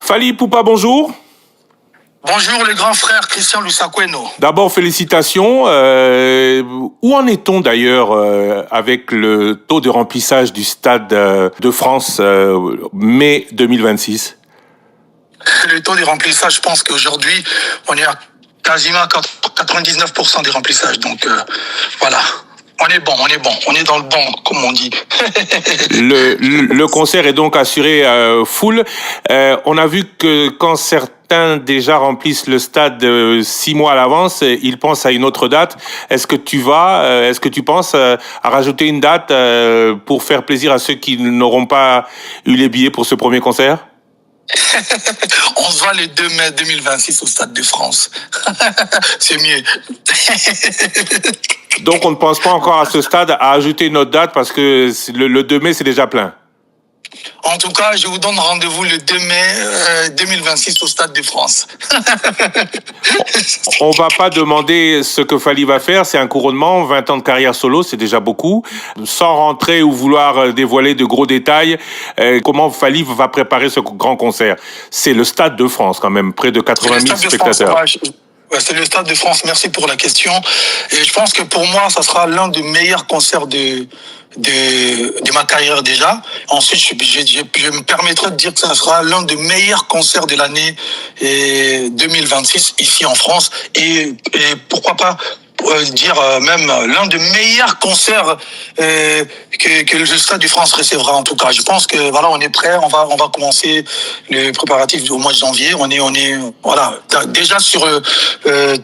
Fally Ipupa, bonjour. Bonjour les grands frères Christian Lusakweno. D'abord, félicitations. Où en est-on d'ailleurs avec le taux de remplissage du Stade de France mai 2026? Le taux de remplissage, je pense qu'aujourd'hui, on est à quasiment 99% des remplissages. Donc voilà, on est bon, on est dans le bon, comme on dit. Le concert est donc assuré full. On a vu que quand certains déjà remplissent le stade 6 mois à l'avance, ils pensent à une autre date. Est-ce que tu penses à rajouter une date pour faire plaisir à ceux qui n'auront pas eu les billets pour ce premier concert? On se voit le 2 mai 2026 au Stade de France. C'est mieux. Donc on ne pense pas encore à ce stade à ajouter une autre date parce que le 2 mai c'est déjà plein. En tout cas, je vous donne rendez-vous le 2 mai 2026 au Stade de France. On va pas demander ce que Fally va faire, c'est un couronnement, 20 ans de carrière solo, c'est déjà beaucoup. Sans rentrer ou vouloir dévoiler de gros détails, comment Fally va préparer ce grand concert? C'est le Stade de France quand même, près de 80 000 spectateurs. Ouais, c'est le Stade de France, merci pour la question. Et je pense que pour moi, ça sera l'un des meilleurs concerts de ma carrière déjà. Ensuite, je me permettrai de dire que ça sera l'un des meilleurs concerts de l'année 2026 ici en France. Et pourquoi pas dire même l'un des meilleurs concerts que le Stade de France recevra en tout cas. Je pense que voilà, on est prêt, on va commencer les préparatifs au mois de janvier. On est voilà, déjà sur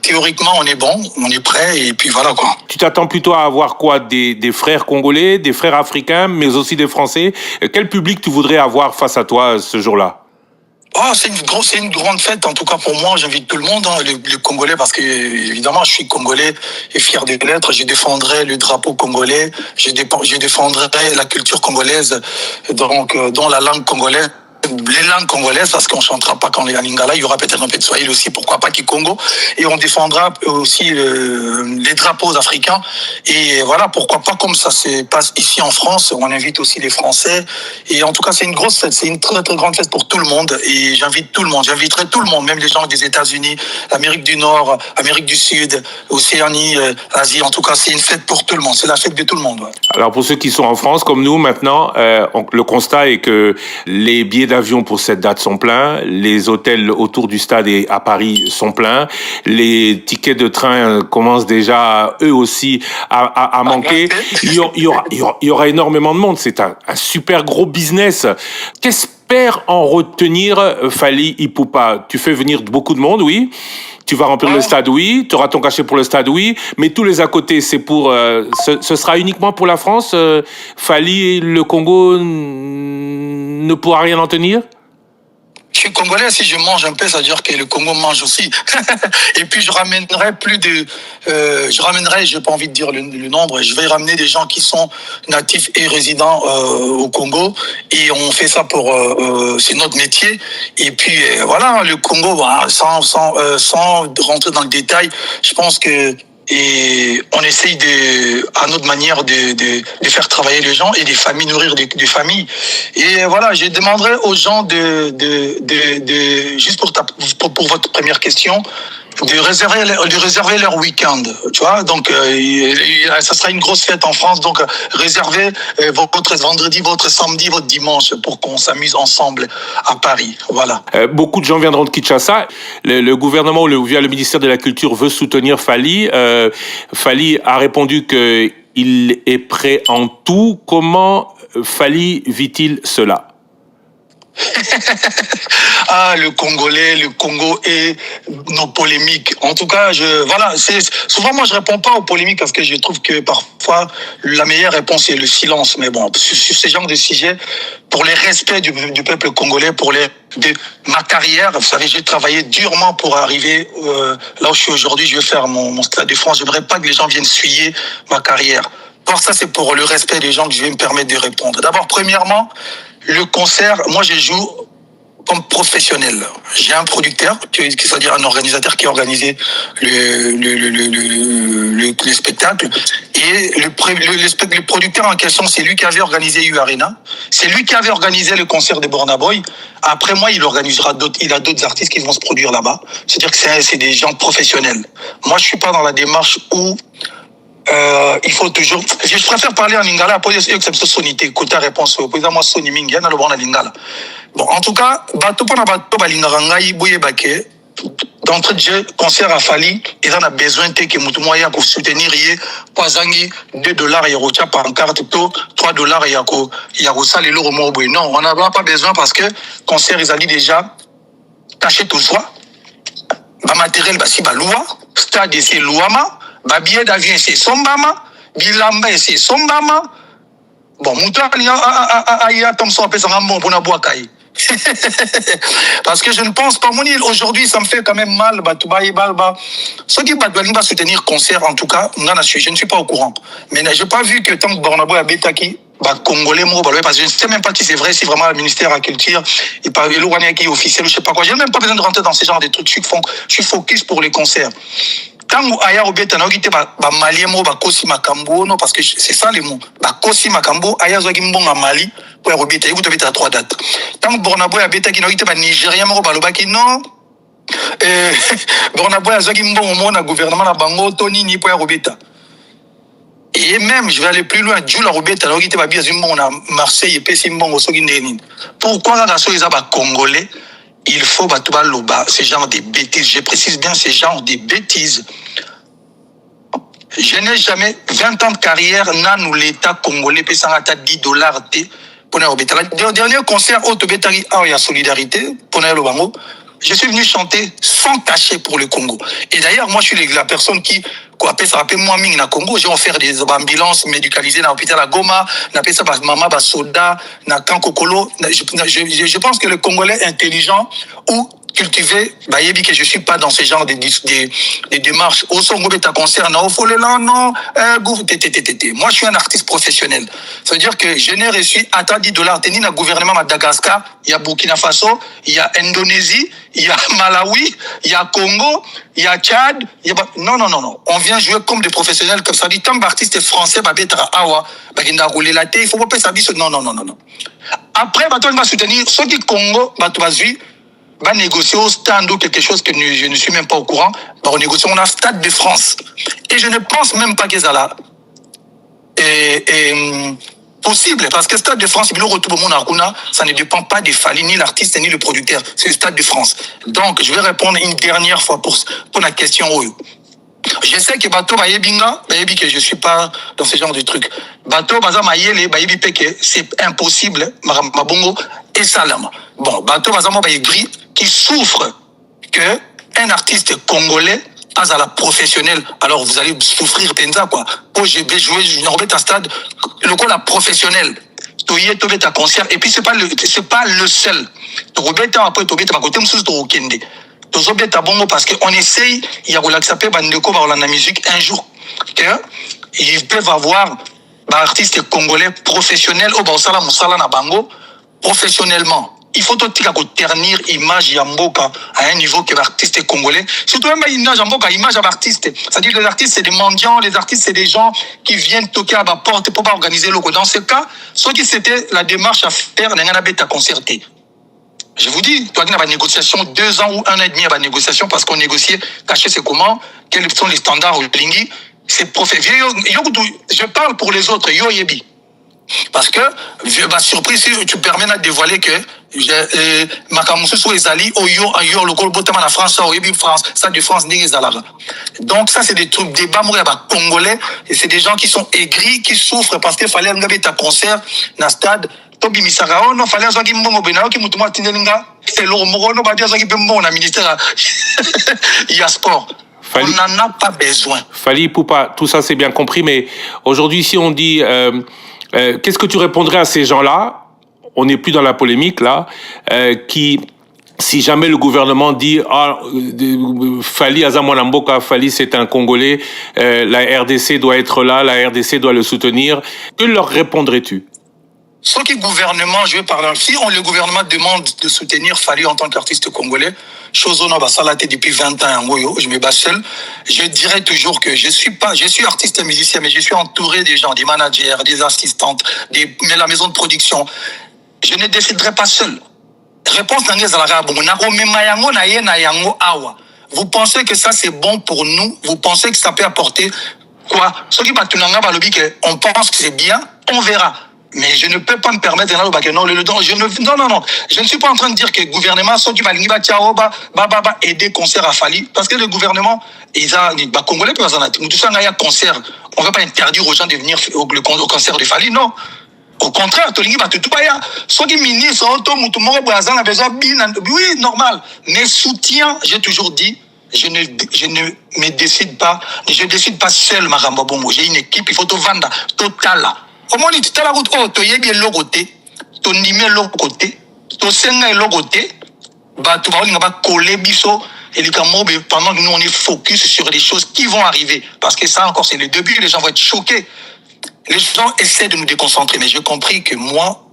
théoriquement on est bon, on est prêt et puis voilà quoi. Tu t'attends plutôt à avoir quoi, des frères congolais, des frères africains, mais aussi des Français? Quel public tu voudrais avoir face à toi ce jour-là? Oh, c'est une grande fête, en tout cas pour moi, j'invite tout le monde, hein, les Congolais, parce que évidemment je suis Congolais et fier de l'être, je défendrai le drapeau congolais, je défendrai la culture congolaise, donc dans la langue congolaise. Les langues congolaises, parce qu'on chantera pas quand on est à Lingala, il y aura peut-être un peu de Swahili aussi, pourquoi pas Kikongo, et on défendra aussi les drapeaux africains, et voilà, pourquoi pas comme ça se passe ici en France, on invite aussi les Français, et en tout cas c'est une grosse fête, c'est une très très grande fête pour tout le monde, et j'invite tout le monde, j'inviterai tout le monde, même les gens des États-Unis, Amérique du Nord, Amérique du Sud, Océanie, Asie, en tout cas c'est une fête pour tout le monde, c'est la fête de tout le monde. Ouais. Alors pour ceux qui sont en France comme nous maintenant, le constat est que les billets d'avion pour cette date sont pleins, les hôtels autour du stade et à Paris sont pleins, les tickets de train commencent déjà eux aussi à manquer. Il y aura énormément de monde, c'est un super gros business. Qu'espère en retenir Fally Ipupa? Tu fais venir beaucoup de monde, oui. Tu vas remplir le stade, oui. Tu auras ton cachet pour le stade, oui. Mais tous les à côté, c'est pour... ce sera uniquement pour la France. Fally, le Congo ne pourra rien en tenir? Je suis congolais, si je mange un peu, ça veut dire que le Congo mange aussi. Et puis je ramènerai j'ai pas envie de dire le nombre, je vais ramener des gens qui sont natifs et résidents au Congo. Et on fait ça pour, c'est notre métier. Et puis voilà, le Congo, voilà, sans rentrer dans le détail, je pense que et on essaye à notre manière de faire travailler les gens et des familles, nourrir des familles. Et voilà, je demanderai aux gens juste pour votre première question, de réserver leur week-end, tu vois. Donc, ça sera une grosse fête en France. Donc, réservez votre vendredi, votre samedi, votre dimanche pour qu'on s'amuse ensemble à Paris. Voilà. Beaucoup de gens viendront de Kinshasa. Le gouvernement, via le ministère de la Culture, veut soutenir Fally. Fally a répondu qu'il est prêt en tout. Comment Fally vit-il cela? Ah, le Congolais, le Congo et nos polémiques. En tout cas, souvent moi je réponds pas aux polémiques parce que je trouve que parfois la meilleure réponse est le silence. Mais bon, sur ce genre de sujet, pour les respects du peuple congolais, de ma carrière, vous savez, j'ai travaillé durement pour arriver là où je suis aujourd'hui. Je vais faire mon Stade de France. J'aimerais pas que les gens viennent suyer ma carrière. Pour ça, c'est pour le respect des gens que je vais me permettre de répondre. D'abord, premièrement, le concert, moi je joue comme professionnel. J'ai un producteur, c'est-à-dire un organisateur qui a organisé le spectacle. Et Et le producteur en question, c'est lui qui avait organisé U Arena. C'est lui qui avait organisé le concert de Burna Boy. Après moi, il organisera d'autres. Il a d'autres artistes qui vont se produire là-bas. C'est-à-dire que c'est des gens professionnels. Moi, je suis pas dans la démarche où il faut toujours. Je préfère parler en lingala. Pour dire que c'est sonité. Côté réponse. Pour exemple, moi, soni mingi. Yana le bon en lingala. Bon, en tout cas, bateau pas na bateau balinganga iboye bake. D'entrée de jeu, concert à Fali, ils en ont besoin que mutu moya pour soutenir yé, poisangui, $2 yako tia pancarte to, $3 yako sale le romo boy. Non, on n'a pas besoin parce que concert ils ont dit déjà caché tout soi. Ba matériel ba si ba loi, stade c'est louama, ba billet d'avion c'est sombama, bilamba c'est sombama. Bon, mutu a Thompson a pesé un bon pour na bois kai. Parce que je ne pense pas, aujourd'hui ça me fait quand même mal, ceux qui va soutenir concert, en tout cas, je ne suis pas au courant. Mais je n'ai pas vu que tant que Bornabo a Betaki, Congolais, parce que je ne sais même pas si c'est vrai, si vraiment le ministère de la Culture, il parle de l'Ouania qui est officiel, je ne sais pas quoi. Je n'ai même pas besoin de rentrer dans ce genre de trucs, je suis focus pour les concerts. Tant aya obeta na okite ba malien mo ba kosi makambo non parce que c'est ça les mots ba kosi makambo aya zo ki mbonga Mali pour obeta ikuto beta 3 dates tant Bornabo ya beta ki na okite ba Nigérien mo ba loba ki non Bornabo ya zo ki mbonga mo na gouvernement na bango toni ni pour obeta et même je vais aller plus loin Djoula Robeta na okite ba bia zimbonga na Marseille et pesi mbongo soki ndeni pourquoi na so isa ba congolais. Il faut battre ce genre de bêtises. Je précise bien ce genre de bêtises. Je n'ai jamais 20 ans de carrière, nan ou l'État congolais paie $10 pour le dernier concert au Tobetari, il y a solidarité pour le Bango. Je suis venu chanter sans cachet pour le Congo. Et d'ailleurs, moi, je suis la personne qui, ça rappelle moi, Ming, na Congo, j'ai offert des ambulances médicalisées dans l'hôpital à Goma, n'a pas ça, maman, soda, na Kankokolo. Je pense que le Congolais intelligent ou cultivé, que je suis pas dans ce genre de démarches. Au Songo, ta concert, non, faut le là, non, moi, je suis un artiste professionnel. Ça veut dire que je n'ai reçu à $10, tenu le gouvernement Madagascar, il y a Burkina Faso, il y a Indonésie, il y a Malawi, il y a Congo, il y a Tchad, il y a... Non. On vient jouer comme des professionnels, comme ça dit, tant d'artistes français, il faut pas ça dit, non. Après, on va soutenir ceux qui Congo, va négocier au stand ou quelque chose que je ne suis même pas au courant. On négocie, on a Stade de France. Et je ne pense même pas que ça là est possible. Parce que Stade de France, ça ne dépend pas des Fali, ni l'artiste, ni le producteur. C'est le Stade de France. Donc, je vais répondre une dernière fois pour la question. Je sais que Bato Bayebinga, que je suis pas dans ce genre de truc. Bato Baza Mayele, c'est impossible, Mabongo et Salama. Bon, Bato Baza Bayegri, qui souffre que un artiste congolais à la professionnelle. Alors vous allez souffrir Tenza quoi. Oh, je vais jouer, je vais remettre un stade, le coup la professionnelle. Toye Tobet à concert et puis c'est pas le seul. Robert après Tobet à côté monsieur Torokende. Tozobet à bongo parce qu'on essaye, il y a relaxapé bandeko par la musique un jour que ils peuvent avoir artistes congolais professionnels au Baosala Moussala na bango professionnellement. Il faut tout ternir l'image Yamboka à un niveau que l'artiste congolais. Surtout même l'image Yamboka, l'image de l'artiste. C'est-à-dire que les artistes, c'est des mendiants, les artistes, c'est des gens qui viennent toquer à ma porte pour pas organiser le coup. Dans ce cas, ce qui c'était la démarche à faire, on a concerté. Je vous dis, toi, il y a une négociation, 2 ans ou 1 an et demi à la négociation parce qu'on négociait, cacher c'est comment, quels sont les standards au Blingi. C'est professionnel. Je parle pour les autres, yo yebi. Parce que, surprise, si tu permets de dévoiler que Makamusu Ezali, Oyo, le Gol Botama la France, Oyebi France, ça de France, Négezalaga. Donc, ça, c'est des trucs, des bas congolais, et c'est des gens qui sont aigris, qui souffrent parce qu'il fallait un ta concert, dans stade, Tobi Misarao, non, fallait un Mbongo Benao, qui m'a Tindelinga, c'est l'Ormoro, non, Badia Zaki Bembo, la ministère, il y a sport. On n'en a pas besoin. Fali Poupa, tout ça, c'est bien compris, mais aujourd'hui, si on dit, qu'est-ce que tu répondrais à ces gens-là? On n'est plus dans la polémique là, qui, si jamais le gouvernement dit Fali Azamwanamboka, Fali c'est un Congolais, la RDC doit être là, la RDC doit le soutenir, que leur répondrais-tu? Ce qui gouvernement, je vais parler, si le gouvernement demande de soutenir Fally en tant qu'artiste congolais, chose on a ça depuis 20 ans, je me bats seul, je dirais toujours que je suis artiste et musicien, mais je suis entouré des gens, des managers, des assistantes, mais la maison de production. Je ne déciderai pas seul. Réponse vous pensez que ça c'est bon pour nous? Vous pensez que ça peut apporter quoi? Ce qui on pense que c'est bien, on verra. Mais je ne peux pas me permettre non, je ne suis pas en train de dire que le gouvernement ceux qui va aider concert à Fally parce que le gouvernement congolais peut un concert, on va pas interdire aux gens de venir au concert de Fally, non. Au contraire, oui, normal. Mais soutien, j'ai toujours dit, je ne me décide pas, je ne décide pas seul, Maramba Bongo. J'ai une équipe, il faut tout vendre, total. Au moins, tu as la route, tu as l'autre côté, tu as l'autre côté, tu as l'autre côté, tu vas coller biso. Et pendant que nous, on est focus sur les choses qui vont arriver. Parce que ça, encore, c'est le début, les gens vont être choqués. Les gens essaient de nous déconcentrer, mais j'ai compris que moi,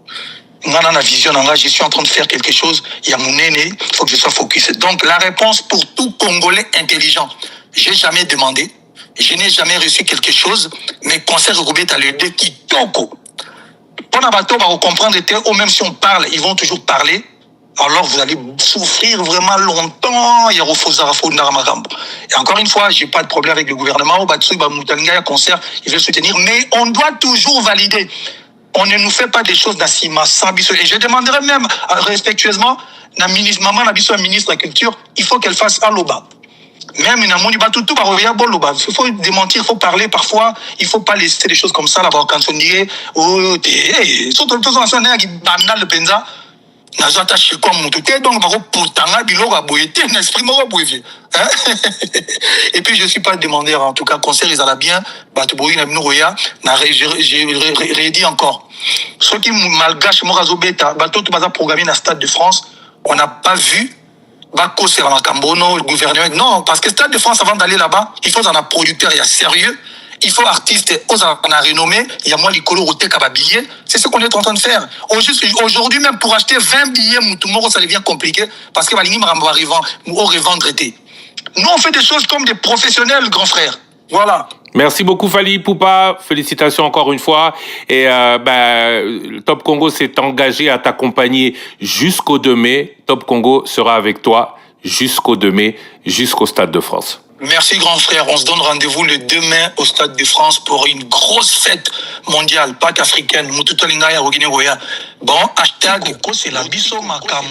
je suis en train de faire quelque chose, il y a mon aîné, il faut que je sois focus. Donc, la réponse pour tout Congolais intelligent, j'ai jamais demandé, je n'ai jamais reçu quelque chose, mais conseil regroupé à l'aider qui toko. Pendant bateau, on va comprendre, même si on parle, ils vont toujours parler. Alors vous allez souffrir vraiment longtemps. Et encore une fois, j'ai pas de problème avec le gouvernement. Concert, il veut soutenir, mais on doit toujours valider. On ne nous fait pas des choses d'assima. Et je demanderai même respectueusement, la ministre de la Culture, il faut qu'elle fasse un loba. Même il faut démentir, il faut parler parfois, il faut pas laisser des choses comme ça là-bas quand on dit surtout le penza. Et puis je suis pas demandeur, en tout cas concert ils allaient bien, j'ai redit encore ceux qui malgache programmé dans le Stade de France, on n'a pas vu le gouvernement. Non, parce que Stade de France, avant d'aller là-bas, il faut un producteur, il y a sérieux. Il faut artiste, on a renommé, il y a moins les colorotés qu'à billets. C'est ce qu'on est en train de faire. Aujourd'hui, même pour acheter 20 billets, ça devient compliqué parce que va revendre été. Nous, on fait des choses comme des professionnels, grand frère. Voilà. Merci beaucoup Fally Ipupa, félicitations encore une fois. Et Top Congo s'est engagé à t'accompagner jusqu'au 2 mai. Top Congo sera avec toi jusqu'au 2 mai, jusqu'au Stade de France. Merci grand frère, on se donne rendez-vous le 2 mai au Stade de France pour une grosse fête mondiale, Pâques africaine. Bon, hashtag, c'est la biso makam.